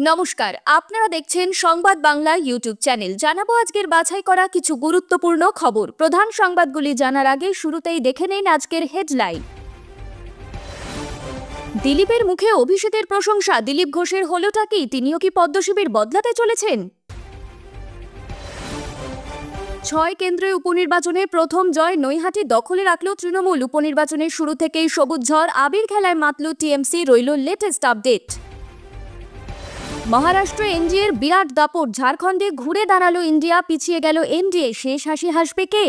নমস্কার, আপনারা দেখছেন সংবাদ বাংলা ইউটিউব চ্যানেল। জানাবো আজকের বাছাই করা কিছু গুরুত্বপূর্ণ খবর। প্রধান সংবাদগুলি জানার আগে শুরুতেই দেখে নিন আজকের হেডলাইন। দিলীপের মুখে অভিষেকের প্রশংসা। দিলীপ ঘোষের হলোটা কি? তিনিও কি পদ্মশিবির বদলাতে চলেছেন? ৬ কেন্দ্রে উপনির্বাচনে প্রথম জয়। নৈহাটি দখলে রাখল তৃণমূল। উপনির্বাচনের শুরু থেকেই সবুজ ঝড়, আবির খেলায় মাতল টিএমসি। রইল লেটেস্ট আপডেট। মহারাষ্ট্র এনডিএর বিরাট দাপট। ঝাড়খণ্ডে ঘুরে দাঁড়ালো ইন্ডিয়া, পিছিয়ে গেল এনডিএ। শেষ হাসি হাসবে কে?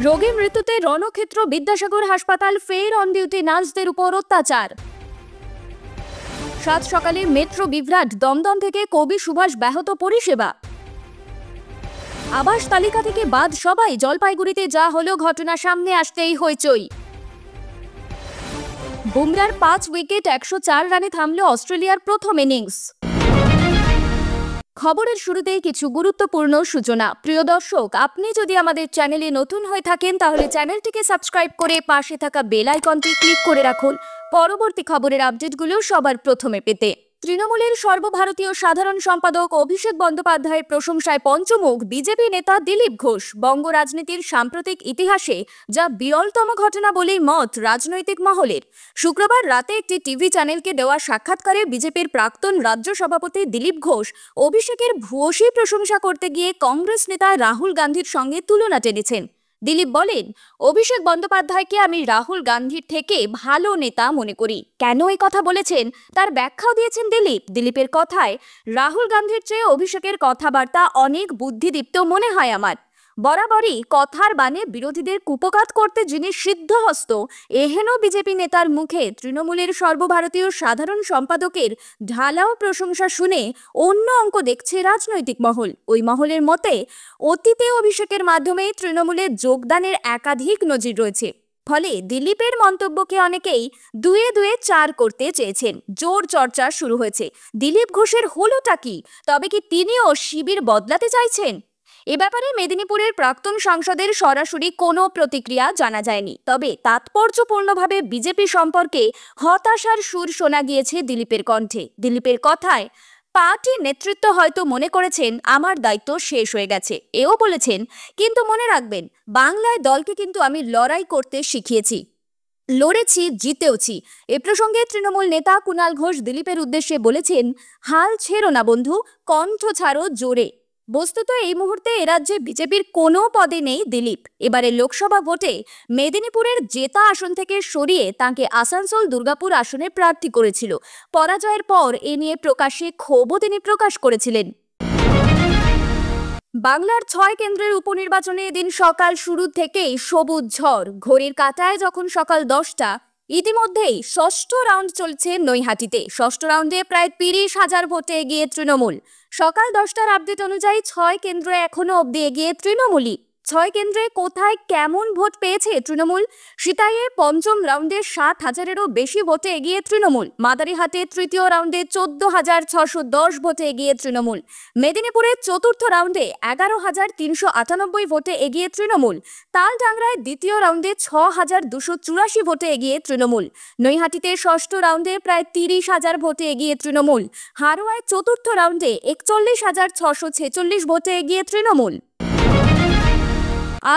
রোগী মৃত্যুতে রণক্ষেত্র। বিদ্যাসাগর হাসপাতাল, ফের অন ডিউটি নার্সদের উপর অত্যাচার। সাত সকালে মেট্রো বিভ্রাট। দমদম থেকে কবি সুভাষ ব্যাহত পরিষেবা। আবাস তালিকা থেকে বাদ সবাই। জলপাইগুড়িতে যা হলো ঘটনা সামনে আসতেই হইচই। বুমরার 5 উইকেট 104 রানে থামল অস্ট্রেলিয়ার প্রথম ইনিংস। খবরের শুরুতেই কিছু গুরুত্বপূর্ণ সূচনা। প্রিয় দর্শক, আপনি যদি আমাদের চ্যানেলে নতুন হয়ে থাকেন তাহলে চ্যানেলটিকে সাবস্ক্রাইব করে পাশে থাকা বেল আইকনটি ক্লিক করে রাখুন পরবর্তী খবরের আপডেটগুলো সবার প্রথমে পেতে। তৃণমূলের সর্বভারতীয় সাধারণ সম্পাদক অভিষেক বন্দ্যোপাধ্যায়ের প্রশংসায় পঞ্চমুখ বিজেপি নেতা দিলীপ ঘোষ। বঙ্গ রাজনীতির সাম্প্রতিক ইতিহাসে যা বিরলতম ঘটনা বলেই মত রাজনৈতিক মহলের। শুক্রবার রাতে একটি টিভি চ্যানেলকে দেওয়া সাক্ষাৎকারে বিজেপির প্রাক্তন রাজ্য সভাপতি দিলীপ ঘোষ অভিষেকের ভূয়সী প্রশংসা করতে গিয়ে কংগ্রেস নেতা রাহুল গান্ধীর সঙ্গে তুলনা টেনেছেন। দিলীপ বলেন, অভিষেক বন্দ্যোপাধ্যায়কে আমি রাহুল গান্ধীর থেকে ভালো নেতা মনে করি। কেন এই কথা বলেছেন তার ব্যাখ্যাও দিয়েছেন দিলীপ। দিলীপের কথায়, রাহুল গান্ধীর চেয়ে অভিষেকের কথাবার্তা অনেক বুদ্ধিদীপ্ত মনে হয় আমার। বরাবরই কথার বানে বিরোধীদের কুপকাত করতে যিনি সিদ্ধহস্ত, এহেন বিজেপি নেতার মুখে তৃণমূলের সর্বভারতীয় সাধারণ সম্পাদকের ঢালাও প্রশংসা শুনে অন্য অঙ্ক দেখছে রাজনৈতিক মহল। ওই মহলের মতে, অতীতে অভিষেকের মাধ্যমে তৃণমূলের যোগদানের একাধিক নজির রয়েছে। ফলে দিলীপের মন্তব্যকে অনেকেই দুয়ে দুয়ে চার করতে চেয়েছেন। জোর চর্চা শুরু হয়েছে। দিলীপ ঘোষের হলোটা কি? তবে কি তিনিও শিবির বদলাতে চাইছেন? এ ব্যাপারে মেদিনীপুরের প্রাক্তন সাংসদের সরাসরি কোনো প্রতিক্রিয়া জানা যায়নি। তবে তাৎপর্যপূর্ণভাবে বিজেপি সম্পর্কে হতাশার সুর শোনা গিয়েছে দিলীপের কণ্ঠে। দিলীপের কথায়, পার্টি নেতৃত্ব হয়তো মনে করেছেন আমার দায়িত্ব শেষ হয়ে গেছে। এও বলেছেন, কিন্তু মনে রাখবেন, বাংলায় দলকে কিন্তু আমি লড়াই করতে শিখিয়েছি, লড়েছি, জিতেওছি। এ প্রসঙ্গে তৃণমূল নেতা কুণাল ঘোষ দিলীপের উদ্দেশ্যে বলেছেন, হাল ছেড়ো না বন্ধু, কণ্ঠ ছাড়ো জোরে। বস্তুত এই মুহূর্তে এ রাজ্যে বিজেপির কোনো পদে নেই দিলীপ। এবারে লোকসভা ভোটে মেদিনীপুরের জেতা আসন থেকে সরিয়ে তাঁকে আসানসোল দুর্গাপুর আসনে প্রার্থী করেছিল। পরাজয়ের পর এ নিয়ে প্রকাশ্যে ক্ষোভও তিনি প্রকাশ করেছিলেন। বাংলার 6 কেন্দ্রের উপনির্বাচনে এদিন সকাল শুরু থেকেই সবুজ ঝড়। ঘড়ির কাঁটায় যখন সকাল 10টা, ইতিমধ্যেই ষষ্ঠ রাউন্ড চলছে নৈহাটিতে। ষষ্ঠ রাউন্ডে প্রায় 30,000 ভোটে এগিয়ে তৃণমূল। সকাল 10টার আপডেট অনুযায়ী 6 কেন্দ্রে এখনো অব্দি এগিয়ে তৃণমূলই। 6 কেন্দ্রে কোথায় কেমন ভোট পেয়েছে তৃণমূল? সিতাইয়ে পঞ্চম রাউন্ডে 7,000-এরও বেশি ভোটে এগিয়ে তৃণমূল। মাদারিহাটে তৃতীয় রাউন্ডে 14,610 ভোটে এগিয়ে তৃণমূল। মেদিনীপুরে চতুর্থ রাউন্ডে 11,398 ভোটে এগিয়ে তৃণমূল। তালডাংরায় দ্বিতীয় রাউন্ডে 6,284 ভোটে এগিয়ে তৃণমূল। নৈহাটিতে ষষ্ঠ রাউন্ডে প্রায় 30,000 ভোটে এগিয়ে তৃণমূল। হারোয়ায় চতুর্থ রাউন্ডে 41,646 ভোটে এগিয়ে তৃণমূল।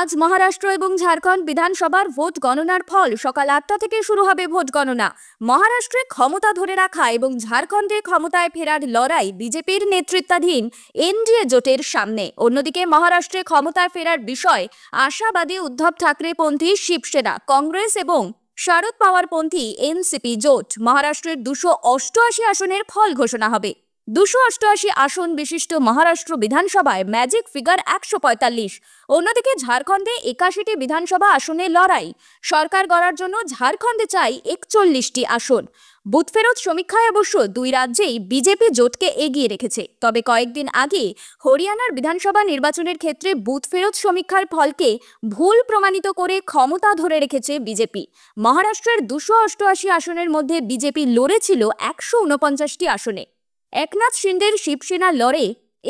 আজ মহারাষ্ট্র এবং ঝাড়খণ্ড বিধানসভার ভোট গণনার ফল। সকাল 8টা থেকে শুরু হবে ভোট গণনা। মহারাষ্ট্রে ক্ষমতা ধরে রাখা এবং ঝাড়খণ্ডে ক্ষমতায় ফেরার লড়াই বিজেপির নেতৃত্বাধীন এনডিএ জোটের সামনে। অন্যদিকে মহারাষ্ট্রে ক্ষমতায় ফেরার বিষয় আশাবাদী উদ্ধব ঠাকরেপন্থী শিবসেনা, কংগ্রেস এবং শারদ পাওয়ারপন্থী এনসিপি জোট। মহারাষ্ট্রের 288 আসনের ফল ঘোষণা হবে। 288 আসন বিশিষ্ট মহারাষ্ট্র বিধানসভায় ম্যাজিক ফিগার 145। অন্যদিকে ঝাড়খণ্ডে 81টি বিধানসভা আসনে লড়াই। সরকার গড়ার জন্য ঝাড়খণ্ডে চাই 41টি আসন। বুথ ফেরত সমীক্ষায় অবশ্য দুই রাজ্যেই বিজেপি জোটকে এগিয়ে রেখেছে। তবে কয়েকদিন আগে হরিয়ানার বিধানসভা নির্বাচনের ক্ষেত্রে বুথ ফেরত সমীক্ষার ফলকে ভুল প্রমাণিত করে ক্ষমতা ধরে রেখেছে বিজেপি। মহারাষ্ট্রের 288 আসনের মধ্যে বিজেপি লড়েছিল 149টি আসনে। একনাথ শিন্ডের শিবসেনা লড়ে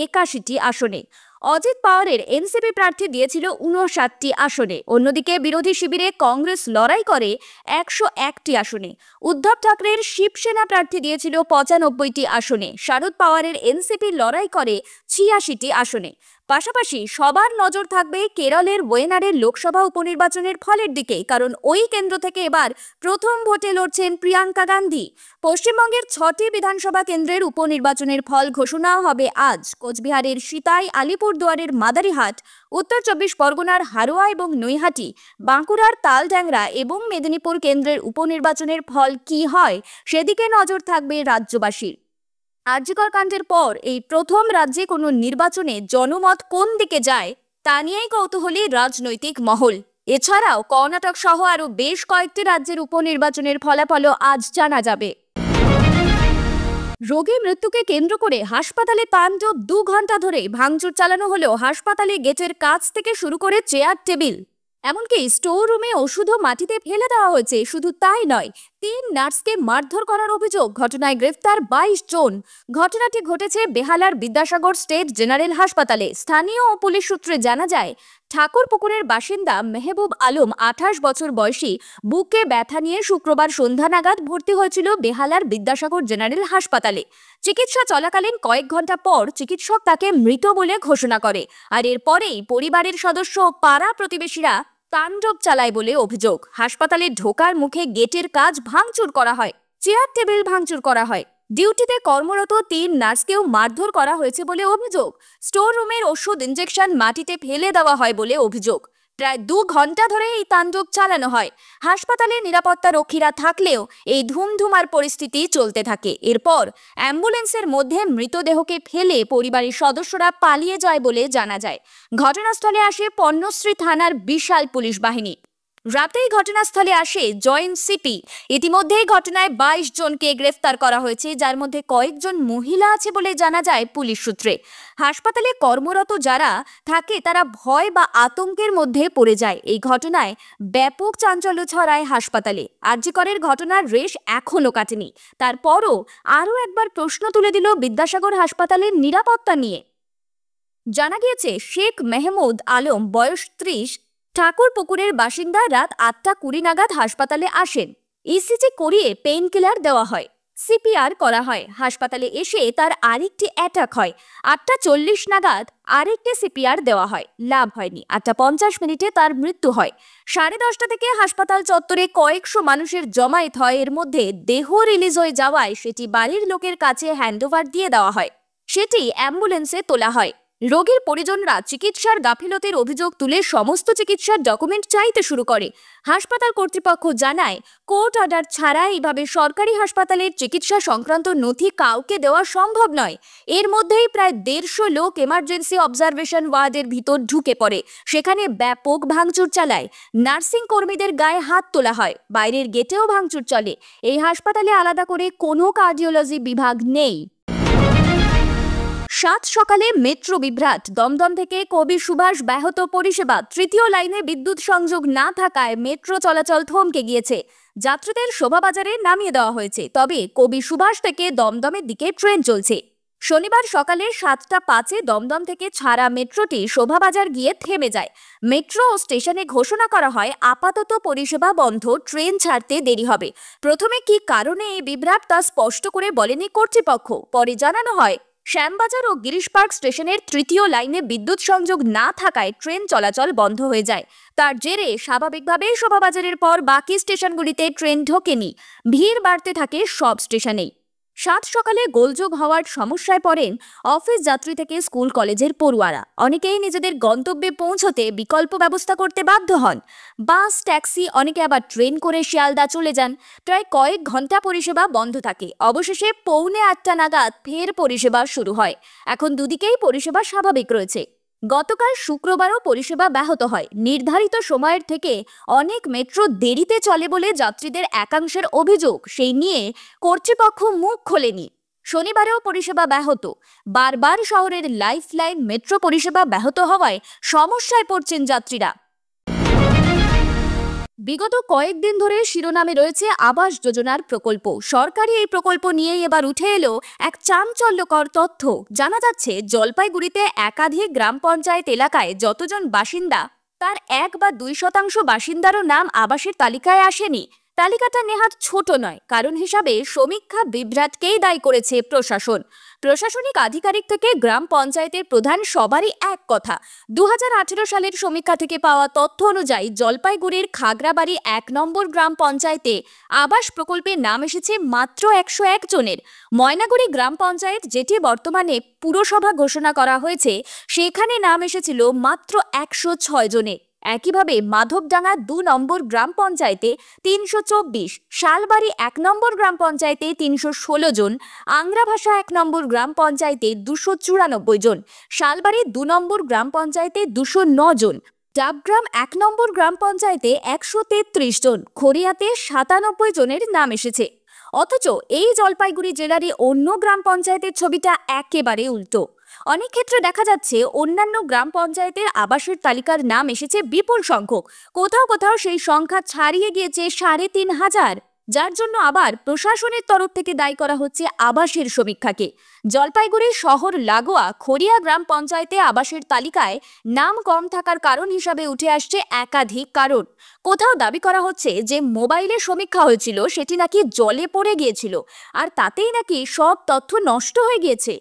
81টি আসনে। অজিত পাওয়ারের এনসিপি প্রার্থী দিয়েছিল 59টি আসনে। অন্যদিকে বিরোধী শিবিরে কংগ্রেস লড়াই করে 101টি আসনে। উদ্ধব ঠাকরের শিবসেনা প্রার্থী দিয়েছিল 95টি আসনে। শারদ পাওয়ারের এনসিপি লড়াই করে 86টি আসনে। পাশাপাশি সবার নজর থাকবে কেরলের ওয়েনারের লোকসভা উপনির্বাচনের ফলের দিকে, কারণ ওই কেন্দ্র থেকে এবার প্রথম ভোটে লড়ছেন প্রিয়াঙ্কা গান্ধী। পশ্চিমবঙ্গের 6টি বিধানসভা কেন্দ্রের উপনির্বাচনের ফল ঘোষণা হবে আজ। কোচবিহারের সিতাই, আলিপুরদুয়ারের মাদারিহাট, উত্তর 24 পরগনার হারোয়া এবং নৈহাটি, বাঁকুড়ার তালড্যাংরা এবং মেদিনীপুর কেন্দ্রের উপনির্বাচনের ফল কি হয় সেদিকে নজর থাকবে রাজ্যবাসীর। আরজিকর কাণ্ডের পর এই প্রথম রাজ্যে কোনো নির্বাচনে জনমত কোন দিকে যায় তা নিয়েই কৌতূহলী রাজনৈতিক মহল। এছাড়াও কর্ণাটক সহ আরও বেশ কয়েকটি রাজ্যের উপনির্বাচনের ফলাফলও আজ জানা যাবে। রোগী মৃত্যুকে কেন্দ্র করে হাসপাতালে তাণ্ডব। 2 ঘন্টা ধরে ভাঙচুর চালানো হলেও হাসপাতালে গেটের কাছ থেকে শুরু করে চেয়ার টেবিল, এমনকি স্টোর রুমে ওষুধও মাটিতে ফেলে দেওয়া হয়েছে। শুধু তাই নয়, 3 নার্সকে মারধর করার অভিযোগ। ঘটনায় গ্রেফতার 22 জন। ঘটনাটি ঘটেছে বেহালার বিদ্যাসাগর স্টেট জেনারেল হাসপাতালে। স্থানীয় ও পুলিশ সূত্রে জানা যায়, ঠাকুরপুকুরের বাসিন্দা মেহবুব আলম 28 বছর বয়সী বুকে ব্যথা নিয়ে শুক্রবার সন্ধ্যা নাগাদ ভর্তি হয়েছিল বেহালার বিদ্যাসাগর জেনারেল হাসপাতালে। চিকিৎসা চলাকালীন কয়েক ঘন্টা পর চিকিৎসক তাকে মৃত বলে ঘোষণা করে। আর এরপরেই পরিবারের সদস্য ও পাড়া প্রতিবেশীরা তাণ্ডব চালায় বলে অভিযোগ। হাসপাতালে ঢোকার মুখে গেটের কাজ ভাঙচুর করা হয়, চেয়ার টেবিল ভাঙচুর করা হয়। ডিউটিতে কর্মরত 3 নার্সকেও মারধর করা হয়েছে বলে অভিযোগ। স্টোর রুমের ওষুধ ইনজেকশন মাটিতে ফেলে দেওয়া হয় বলে অভিযোগ। প্রায় 2 ঘন্টা ধরে এই তাণ্ডব চালানো হয়। হাসপাতালে নিরাপত্তা রক্ষীরা থাকলেও এই ধুমধুমার পরিস্থিতি চলতে থাকে। এরপর অ্যাম্বুলেন্সের মধ্যে মৃতদেহকে ফেলে পরিবারের সদস্যরা পালিয়ে যায় বলে জানা যায়। ঘটনাস্থলে আসে পণ্যশ্রী থানার বিশাল পুলিশ বাহিনী। রাতেই ঘটনাস্থলে আসে জয়েন্ট সিপি। ইতিমধ্যেই ঘটনায় 22 জনকে গ্রেফতার করা হয়েছে, যার মধ্যে কয়েকজন মহিলা আছে বলে জানা যায় পুলিশ সূত্রে। হাসপাতালে কর্মরত যারা থাকে তারা ভয় বা আতঙ্কের মধ্যে পড়ে যায়। এই ঘটনায় ব্যাপক চাঞ্চল্য ছড়ায় হাসপাতালে। আরজিকরের ঘটনার রেশ এখনো কাটেনি। তারপরও আরও একবার প্রশ্ন তুলে দিল বিদ্যাসাগর হাসপাতালের নিরাপত্তা নিয়ে। জানা গিয়েছে, শেখ মেহমুদ আলম বয়স 30, ঠাকুরপুকুরের বাসিন্দা। রাত 8:20 নাগাদ হাসপাতালে আসেন। ইসিজি করিয়ে পেইন কিলার দেওয়া হয়, সিপিআর করা হয়। হাসপাতালে এসে তার আরেকটি অ্যাটাক হয়। 8:40 নাগাদ আরেকটি সিপিআর দেওয়া হয়, লাভ হয়নি। 8:50 মিনিটে তার মৃত্যু হয়। 10:30 থেকে হাসপাতাল চত্বরে কয়েকশো মানুষের জমায়েত হয়। এর মধ্যে দেহ রিলিজ হয়ে যাওয়ায় সেটি বাড়ির লোকের কাছে হ্যান্ডওভার দিয়ে দেওয়া হয়। সেটি অ্যাম্বুলেন্সে তোলা হয়। রোগীর পরিজনরা চিকিৎসার গাফিলতির অভিযোগ তুলে সমস্ত চিকিৎসার ডকুমেন্ট চাইতে শুরু করে। হাসপাতাল কর্তৃপক্ষ জানায়, কোর্ট অর্ডার ছাড়া এইভাবে সরকারি হাসপাতালের চিকিৎসা সংক্রান্ত নথি কাউকে দেওয়া সম্ভব নয়। এর মধ্যেই প্রায় 150 লোক এমার্জেন্সি অবজারভেশন ওয়ার্ডের ভিতর ঢুকে পড়ে। সেখানে ব্যাপক ভাঙচুর চালায়। নার্সিং কর্মীদের গায়ে হাত তোলা হয়। বাইরের গেটেও ভাঙচুর চলে। এই হাসপাতালে আলাদা করে কোনো কার্ডিওলজি বিভাগ নেই। 7 সকালে মেট্রো বিভ্রাট। দমদম থেকে কবি সুভাষ ব্যাহত পরিষেবা। 3য় লাইনে বিদ্যুৎ সংযোগ না থাকায় মেট্রো চলাচল থমকে গিয়েছে। যাত্রীদের শোভাবাজারে নামিয়ে দেওয়া হয়েছে, তবে কবি সুভাষ থেকে দমদমের দিকে ট্রেন চলছে। শনিবার সকালে 7:05 দমদম থেকে ছাড়া মেট্রোটি শোভাবাজার গিয়ে থেমে যায়। মেট্রো ও স্টেশনে ঘোষণা করা হয় আপাতত পরিষেবা বন্ধ, ট্রেন ছাড়তে দেরি হবে। প্রথমে কি কারণে এই বিভ্রাট তা স্পষ্ট করে বলেনি কর্তৃপক্ষ। পরে জানানো হয়, শ্যামবাজার ও গিরিশ পার্ক স্টেশনের 3য় লাইনে বিদ্যুৎ সংযোগ না থাকায় ট্রেন চলাচল বন্ধ হয়ে যায়। তার জেরে স্বাভাবিকভাবেই শোভাবাজারের পর বাকি স্টেশনগুলিতে ট্রেন ঢোকেনি। ভিড় বাড়তে থাকে সব স্টেশনেই। 7 সকালে গোলযোগ হওয়ার সমস্যায় পড়েন অফিস যাত্রী থেকে স্কুল কলেজের পড়ুয়ারা। অনেকেই নিজেদের গন্তব্যে পৌঁছতে বিকল্প ব্যবস্থা করতে বাধ্য হন। বাস, ট্যাক্সি, অনেকে আবার ট্রেন করে শিয়ালদা চলে যান। প্রায় কয়েক ঘন্টা পরিষেবা বন্ধ থাকে। অবশেষে 7:45 নাগাদ ফের পরিষেবা শুরু হয়। এখন দুদিকেই পরিষেবা স্বাভাবিক রয়েছে। গতকাল শুক্রবারও পরিষেবা ব্যাহত হয়। নির্ধারিত সময়ের থেকে অনেক মেট্রো দেরিতে চলে বলে যাত্রীদের একাংশের অভিযোগ। সেই নিয়ে কর্তৃপক্ষ মুখ খোলেনি। শনিবারেও পরিষেবা ব্যাহত। বারবার শহরের লাইফলাইন মেট্রো পরিষেবা ব্যাহত হওয়ায় সমস্যায় পড়ছেন যাত্রীরা। বিগত কয়েকদিন ধরে শিরোনামে রয়েছে আবাস যোজনার প্রকল্প। সরকারি এই প্রকল্প নিয়েই এবার উঠে এলো এক চাঞ্চল্যকর তথ্য। জানা যাচ্ছে জলপাইগুড়িতে একাধিক গ্রাম পঞ্চায়েত এলাকায় যতজন বাসিন্দা তার 1 বা 2% বাসিন্দারও নাম আবাসের তালিকায় আসেনি। তালিকাটা নেহাত ছোট নয়, কারণ হিসাবে সমীক্ষা বিভ্রাটকেই দায়ী করেছে প্রশাসন। প্রশাসনিক আধিকারিক থেকে গ্রাম পঞ্চায়েতের প্রধান সবারই এক কথা। 2018 সালের সমীক্ষা থেকে পাওয়া তথ্য অনুযায়ী জলপাইগুড়ির খাগড়াবাড়ি 1 নম্বর গ্রাম পঞ্চায়েতে আবাস প্রকল্পের নাম এসেছে মাত্র 101 জনের। ময়নাগুড়ি গ্রাম পঞ্চায়েত, যেটি বর্তমানে পুরসভা ঘোষণা করা হয়েছে, সেখানে নাম এসেছিল মাত্র 106 জনের। একইভাবে মাধবডাঙ্গা 2 নম্বর গ্রাম পঞ্চায়েতে 324, শালবাড়ি 1 নম্বর গ্রাম পঞ্চায়েতে 316 জন, আংরাভাষা 1 নম্বর গ্রাম পঞ্চায়েতে 294 জন, শালবাড়ি 2 নম্বর গ্রাম পঞ্চায়েতে 209 জন, ডাবগ্রাম 1 নম্বর গ্রাম পঞ্চায়েতে 133 জন, খড়িয়াতে 97 জনের নাম এসেছে। অথচ এই জলপাইগুড়ি জেলারই অন্য গ্রাম পঞ্চায়েতের ছবিটা একেবারে উল্টো। অনেক ক্ষেত্রে দেখা যাচ্ছে অন্যান্য গ্রাম পঞ্চায়েতের আবাসের তালিকার নাম এসেছে বিপুল সংখ্যক, কোথাও কোথাও সেই সংখ্যা ছাড়িয়ে গিয়েছে 3500, যার জন্য আবার প্রশাসনের তরফ থেকে দায়ী করা হচ্ছে আবাসের সমীক্ষাকে। জলপাইগুড়ি শহর লাগোয়া খড়িয়া গ্রাম পঞ্চায়েতে আবাসের তালিকায় নাম কম থাকার কারণ হিসাবে উঠে আসছে একাধিক কারণ। কোথাও দাবি করা হচ্ছে যে মোবাইলে সমীক্ষা হয়েছিল, সেটি নাকি জলে পড়ে গিয়েছিল, আর তাতেই নাকি সব তথ্য নষ্ট হয়ে গিয়েছে।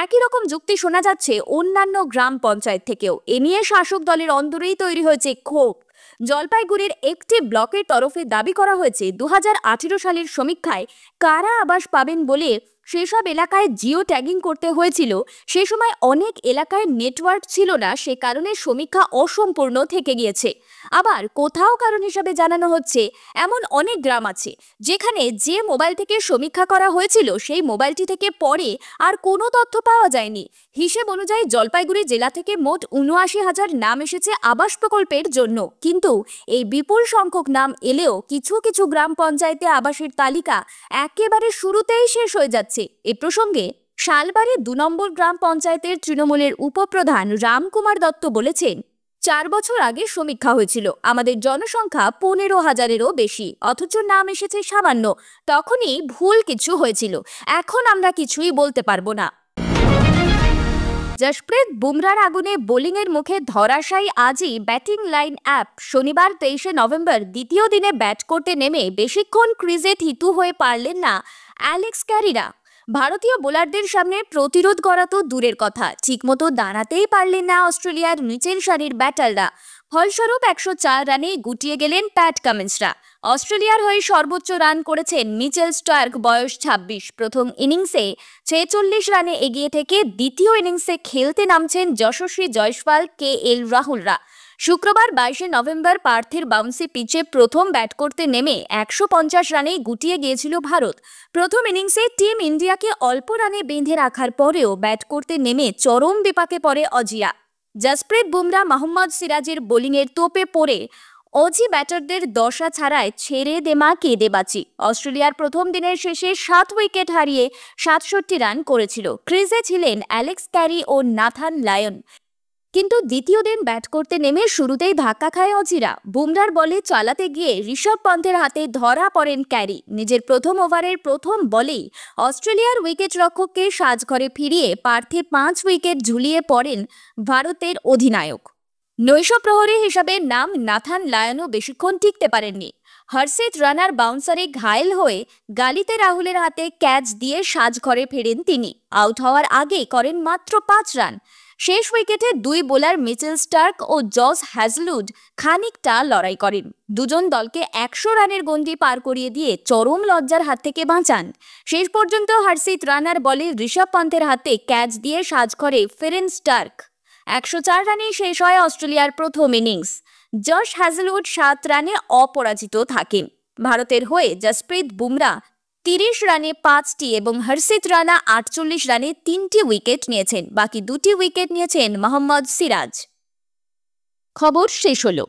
একই রকম যুক্তি শোনা যাচ্ছে অন্যান্য গ্রাম পঞ্চায়েত থেকেও। এ নিয়ে শাসক দলের অন্দরেই তৈরি হয়েছে ক্ষোভ। জলপাইগুড়ির একটি ব্লকের তরফে দাবি করা হয়েছে 2018 সালের সমীক্ষায় কারা আবাস পাবেন বলে সেসব এলাকায় জিও ট্যাগিং করতে হয়েছিল। সে সময় অনেক এলাকায় নেটওয়ার্ক ছিল না, সে কারণে সমীক্ষা অসম্পূর্ণ থেকে গিয়েছে। আবার কোথাও কারণ হিসাবে জানানো হচ্ছে এমন অনেক গ্রাম আছে যেখানে যে মোবাইল থেকে সমীক্ষা করা হয়েছিল সেই মোবাইলটি থেকে পরে আর কোনো তথ্য পাওয়া যায়নি। হিসেব অনুযায়ী জলপাইগুড়ি জেলা থেকে মোট 79,000 নাম এসেছে আবাস প্রকল্পের জন্য, কিন্তু এই বিপুল সংখ্যক নাম এলেও কিছু কিছু গ্রাম পঞ্চায়েতে আবাসের তালিকা একেবারে শুরুতেই শেষ হয়ে যাচ্ছে। এ প্রসঙ্গে শালবাড়ি 2 নম্বর গ্রাম পঞ্চায়েতের তৃণমূলের উপপ্রধান রামকুমার দত্ত বলেছেন, 4 বছর আগে সমীক্ষা হয়েছিল, আমাদের জনসংখ্যা 15,000-এরও বেশি, অথচ নাম এসেছে সামান্য। তখনই ভুল কিছু হয়েছিল, এখন আমরা কিছুই বলতে পারবো না। জশপ্রীত বুমরার আগুনে বোলিংয়ের মুখে ধরাশায়ী আজই ব্যাটিং লাইন অ্যাপ। শনিবার 23শে নভেম্বর দ্বিতীয় দিনে ব্যাট করতে নেমে বেশিক্ষণ ক্রিজে থিতু হয়ে পারলেন না অ্যালেক্স ক্যারিরা। ভারতীয় বোলারদের সামনে প্রতিরোধ করা তো দূরের কথা, ঠিকমতো দাঁড়াতেই পারলেন না অস্ট্রেলিয়ার নিচের সারির ব্যাটাররা। ফলস্বরূপ 104 রানে গুটিয়ে গেলেন প্যাট কামিন্সরা। অস্ট্রেলিয়ার হয়ে সর্বোচ্চ রান করেছেন মিচেল স্টার্ক, বয়স 26। প্রথম ইনিংসে 46 রানে এগিয়ে থেকে দ্বিতীয় ইনিংসে খেলতে নামছেন যশস্বী জয়সওয়াল, KL রাহুলরা। শুক্রবার 22শে নভেম্বর পার্থের বাউন্সি পিচে প্রথম ব্যাট করতে নেমে 150 রানেই গুটিয়ে গিয়েছিল ভারত। প্রথম ইনিংসে টিম ইন্ডিয়াকে অল্প রানে বেঁধে রাখার পরেও ব্যাট করতে নেমে চরম বিপাকে পড়ে অজিয়া। জসপ্রীত বুমরা, মোহাম্মদ সিরাজের বোলিংয়ের তোপে পড়ে অজি ব্যাটারদের দশা ছাড়ায় ছেড়ে দেমা কেঁদে বাঁচি। অস্ট্রেলিয়ার প্রথম দিনের শেষে 7 উইকেট হারিয়ে 67 রান করেছিল। ক্রিজে ছিলেন অ্যালেক্স ক্যারি ও নাথান লায়ন, কিন্তু দ্বিতীয় দিন ব্যাট করতে নেমে শুরুতেই ধাক্কা খায় অজিরা। বুমরার বলে চালাতে গিয়ে ঋষভ পন্থের হাতে ধরা পড়েন ক্যারি। নিজের প্রথম ওভারের প্রথম বলেই অস্ট্রেলিয়ার উইকেট রক্ষককে সাজঘরে ফিরিয়ে পার্থে 5 উইকেট ঝুলিয়ে পড়েন ভারতের অধিনায়ক। নৈশ প্রহরী হিসাবে নাম নাথান লায়নও বেশিক্ষণ টিকতে পারেননি। হর্ষিত রানার বাউন্সারে ঘায়েল হয়ে গালিতে রাহুলের হাতে ক্যাচ দিয়ে সাজঘরে ফেরেন তিনি। আউট হওয়ার আগে করেন মাত্র 5 রান। শেষ উইকেটে 2 বোলার মিচেল স্টার্ক ও জস হ্যাজলউড খানিকটা লড়াই করেন। দুজন দলকে 100 রানের গণ্ডি পার করিয়ে দিয়ে চরম লজ্জার হাত থেকে বাঁচান। শেষ পর্যন্ত হর্ষিত রানার বলে ঋষভ পন্থের হাতে ক্যাচ দিয়ে সাজঘরে ফেরেন স্টার্ক। 104 রানে শেষ হয় অস্ট্রেলিয়ার প্রথম ইনিংস। জশ হ্যাজলউড 7 রানে অপরাজিত থাকেন। ভারতের হয়ে জসপ্রীত বুমরা 30 রানে 5টি এবং হর্ষিত রানা 48 রানে 3টি উইকেট নিয়েছেন। বাকি 2টি উইকেট নিয়েছেন মোহাম্মদ সিরাজ। খবর শেষ হলো।